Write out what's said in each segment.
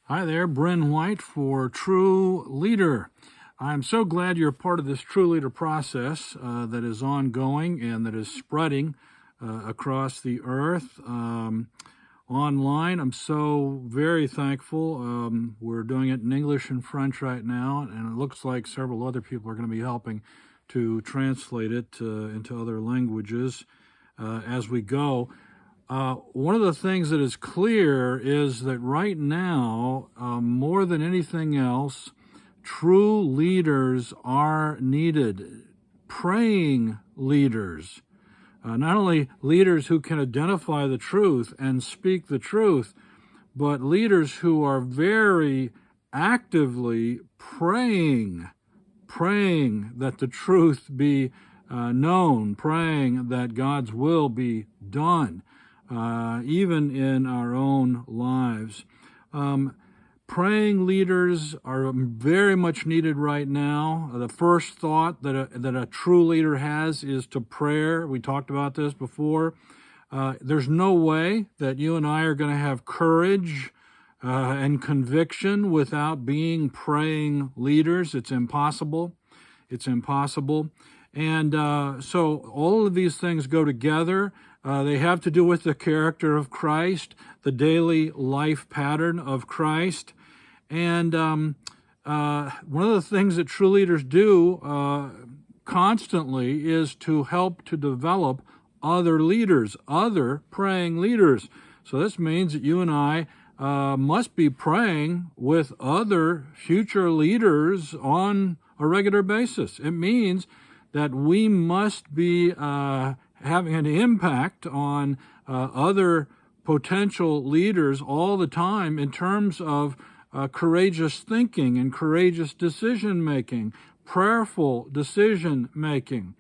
Hi there, Bren White for True Leader. I'm so glad you're a part of this True Leader process that is ongoing and that is spreading across the earth online. I'm so very thankful. We're doing it in English and French right now, and it looks like several other people are going to be helping to translate it into other languages as we go. One of the things that is clear is that right now, more than anything else, true leaders are needed. Praying leaders. Not only leaders who can identify the truth and speak the truth, but leaders who are very actively praying that the truth be known, praying that God's will be done. Even in our own lives. Praying leaders are very much needed right now. The first thought that a true leader has is to prayer. We talked about this before. There's no way that you and I are going to have courage and conviction without being praying leaders. It's impossible. It's impossible. And so all of these things go together. They have to do with the character of Christ, the daily life pattern of Christ. And one of the things that true leaders do constantly is to help to develop other leaders, other praying leaders. So this means that you and I must be praying with other future leaders on a regular basis. It means that we must be having an impact on other potential leaders all the time in terms of courageous thinking and courageous decision-making, prayerful decision-making.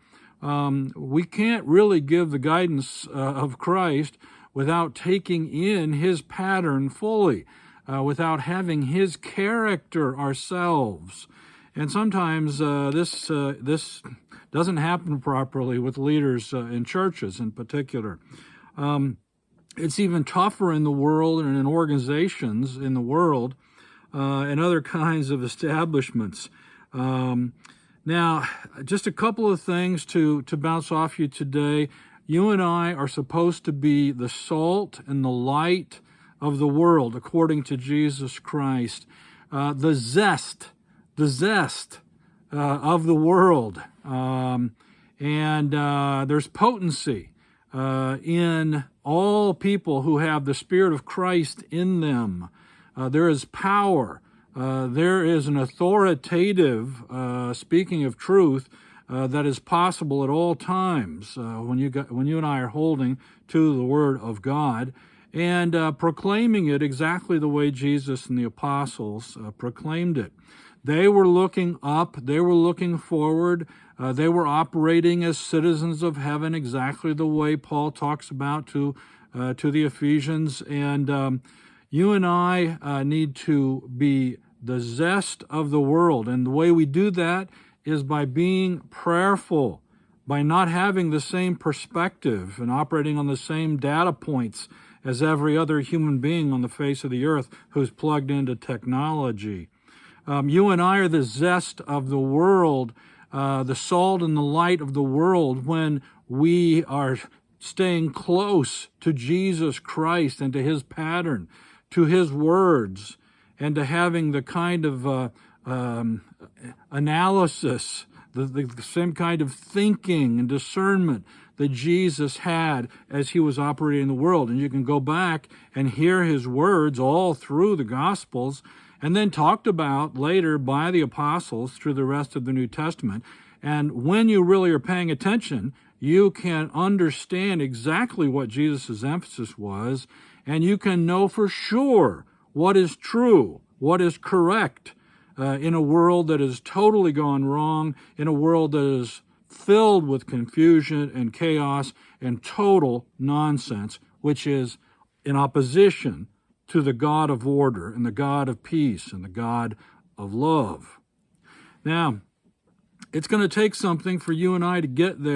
We can't really give the guidance of Christ without taking in his pattern fully, without having his character ourselves. And sometimes this doesn't happen properly with leaders in churches in particular. It's even tougher in the world and in organizations in the world and other kinds of establishments. Now, just a couple of things to bounce off you today. You and I are supposed to be the salt and the light of the world, according to Jesus Christ. The zest of the world. And there's potency in all people who have the Spirit of Christ in them. There is power. There is an authoritative speaking of truth that is possible at all times when you and I are holding to the Word of God and proclaiming it exactly the way Jesus and the apostles proclaimed it. They were looking up. They were looking forward. They were operating as citizens of heaven, exactly the way Paul talks about to the Ephesians. And you and I need to be the zest of the world. And the way we do that is by being prayerful, by not having the same perspective and operating on the same data points as every other human being on the face of the earth who's plugged into technology. You and I are the zest of the world, the salt and the light of the world when we are staying close to Jesus Christ and to his pattern, to his words, and to having the kind of analysis, the same kind of thinking and discernment that Jesus had as he was operating in the world. And you can go back and hear his words all through the Gospels, and then talked about later by the apostles through the rest of the New Testament. And when you really are paying attention, you can understand exactly what Jesus' emphasis was, and you can know for sure what is true, what is correct in a world that has totally gone wrong, in a world that is filled with confusion and chaos and total nonsense, which is in opposition to the God of order and the God of peace and the God of love. Now, it's going to take something for you and I to get there.